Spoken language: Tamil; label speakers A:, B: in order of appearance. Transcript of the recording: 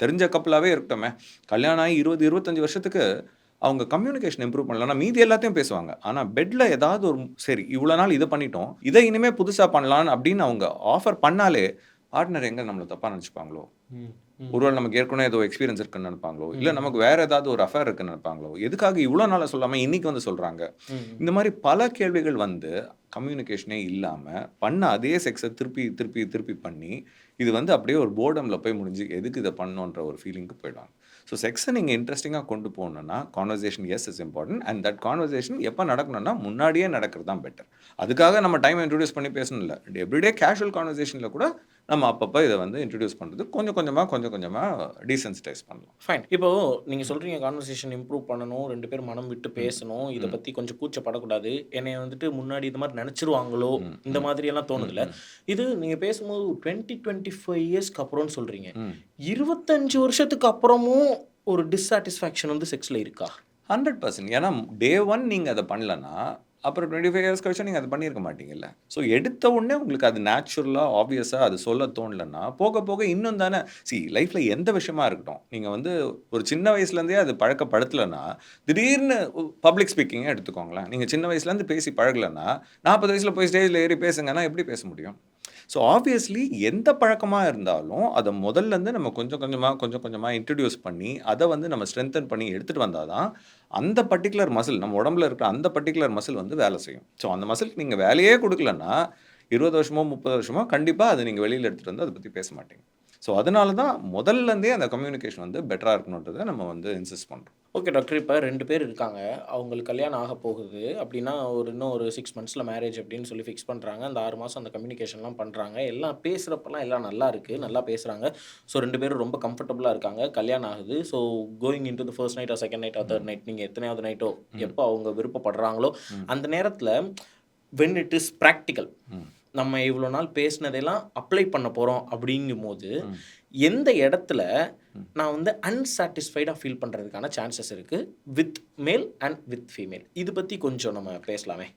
A: தெரிஞ்ச கப்பலாவே இருக்கட்டுமே, கல்யாணம் ஆகி 20, 25 வருஷத்துக்கு அவங்க கம்யூனிகேஷன் இம்ப்ரூவ் பண்ணலன்னா, மீதி எல்லாத்தையும் பேசுவாங்க. ஆனா பெட்ல ஏதாவது ஒரு சரி இவ்வளோ நாள் இத பண்ணிட்டோம். இத இனிமே புதுசா பண்ணலான்னு அப்படின்னு அவங்க ஆஃபர் பண்ணாலே, பார்ட்னர் எங்க நம்மள தப்பா நெனச்சுப்பாங்களோ?
B: ம். ம்.
A: ஒருவேள நமக்கு ஏற்கனவே ஏதோ எக்ஸ்பீரியன்ஸ் இருக்குன்னு நெனப்பாங்களோ? இல்ல
B: ம்.
A: நமக்கு வேற ஏதாவது ஒரு அஃபேர் இருக்குன்னு நெனப்பாங்களோ? எதுக்காக இவ்வளோ நாளா சொல்லாம இன்னைக்கு வந்து சொல்றாங்க?
B: ம்.
A: இந்த மாரி பல கேள்விகள் வந்து கம்யூனிகேஷனே இல்லாம, பண்ண அதே செக்ஸ திருப்பி, திருப்பி, திருப்பி பண்ணி, இது வந்து அப்படியே ஒரு போர்டம்ல போய் முடிஞ்சு, எதுக்கு இத பண்ணோன்ற ஒரு ஃபீலிங்க்கு போயிடுவாங்க. ஸோ செக்ஸ நீங்க இன்ட்ரஸ்டிங்கா கொண்டு போணும்னா, conversations is important and that conversation எப்ப நடக்கணும்னா, முன்னாடியே நடக்கிறது தான் பெட்டர். அதுக்காக நம்ம டைம இன்ட்ரோடியூஸ் பண்ணி பேசணும் இல்ல. எவ்ரிடே கேஷுவல் கான்வர்சேஷன்ல கூட நம்ம அப்பப்ப இத வந்து இன்ட்ரோடியூஸ் பண்றது கொஞ்சம் கொஞ்சமா, கொஞ்சம் கொஞ்சமா டீசென்சிடைஸ் பண்ணலாம்.
B: ஃபைன். இப்போ நீங்க
A: ம்,
B: சொல்றீங்க கான்வர்சேஷன் இம்ப்ரூவ் பண்ணணும். 2 பேரும் மனம் விட்டு
A: ம்,
B: பேசணும். இத
A: ம்,
B: பத்தி கொஞ்சம் கூச்சப்படக்கூடாது. என்னைய வந்துட்டு முன்னாடி இந்த மாரி நெனச்சுருவாங்களோ!
A: ம்,
B: இந்த
A: ம்,
B: மாதிரியெல்லாம்
A: ம்,
B: தோணுதுல்ல.
A: ம்,
B: இது நீங்க பேசும்போது 20, 25 இயர்ஸ்க்கு அப்புறம்னு சொல்றீங்க.
A: ம்.
B: 25 வருஷத்துக்கு அப்புறமும் ஒரு டிஸ்சாட்டிஸ்ஃபேக்ஷன் வந்து செக்ஸ்ல இருக்கா?
A: 100% ஏன்னா டே 1 நீங்க அத பண்ணலன்னா, அப்புறம் 25 இயர்ஸ் கழிச்சு நீங்க அத பண்ணியிருக்க மாட்டீங்கல்ல. ஸோ எடுத்த உடனே உங்களுக்கு அது நேச்சுரலா, ஆப்வியஸா அது சொல்ல தோணலன்னா, போக போக இன்னும் தானே லைஃப்ல எந்த விஷயமா இருக்கட்டும். நீங்க வந்து ஒரு சின்ன வயசுலேருந்தே அது பழக்கப்படுத்தலன்னா, திடீர்னு பப்ளிக் ஸ்பீக்கிங்கே எடுத்துக்கோங்களேன். நீங்க சின்ன வயசுலேருந்து பேசி பழகலன்னா, 40 வயசுல போய் ஸ்டேஜ்ல ஏறி பேசுங்கன்னா எப்படி பேச முடியும்? ஸோ ஆப்வியஸ்லி எந்த பழக்கமா இருந்தாலும், அத முதல்லருந்து நம்ம கொஞ்சம் கொஞ்சமா, கொஞ்சம் கொஞ்சமா இன்ட்ரோடியூஸ் பண்ணி, அத வந்து நம்ம ஸ்ட்ரெங்தன் பண்ணி எடுத்துட்டு வந்தா தான், அந்த பர்ட்டிகுலர் மசில் நம்ம உடம்புல இருக்கிற அந்த பர்ட்டிகுலர் மசில் வந்து வேலை செய்யும். ஸோ அந்த மசிலுக்கு நீங்க வேலையே குடுக்கலன்னா, 20 வருஷமோ, 30 வருஷமோ கண்டிப்பா அத நீங்க வெளியில எடுத்துட்டு வந்து அத பத்தி பேச மாட்டீங்க. ஸோ அதனால தான் முதல்லருந்தே அந்த கம்யூனிகேஷன் வந்து பெட்டரா இருக்கணுன்றத நம்ம வந்து இன்சிஸ்ட் பண்றோம்.
B: Okay doctor. இப்ப 2 பேர் இருக்காங்க. அவங்களுக்கு கல்யாணம் ஆகப் போகுது. அப்டின்னா, இன்னும் ஒரு 6 மந்த்ஸ்ல மேரேஜ் அப்டின்னு சொல்லி ஃபிக்ஸ் பண்றாங்க. அந்த 6 மாசம் அந்த கம்யூனிகேஷன்லாம் பண்றாங்க. எல்லாம் பேசுறப்பலாம் எல்லாம் நல்லா இருக்கு. நல்லா பேசுறாங்க. ஸோ 2 பேரும் ரொம்ப கம்ஃபர்டபுளா இருக்காங்க. கல்யாணம் ஆகுது. So going into the first night or second night or
A: hmm,
B: third night நீங்க எத்தனையாவது நைட்டோ,
A: ம்,
B: எப்போ அவங்க விருப்பப்படுறாங்களோ,
A: ம்,
B: அந்த நேரத்துல வென் இட் இஸ் பிராக்டிகல்.
A: ம்,
B: நம்ம இவ்வளோ நாள் பேசினதெல்லாம் அப்ளை பண்ண போறோம் அப்படிங்கும்போது,
A: ம்,
B: எந்த இடத்துல
A: ம்.
B: நான் வந்து அன்சாட்டிஸ்ஃபைடா ஃபீல் பண்றதுக்கான சான்சஸ் இருக்கு. With male and with female. இது பத்தி கொஞ்சம் நம்ம பேசலாமே.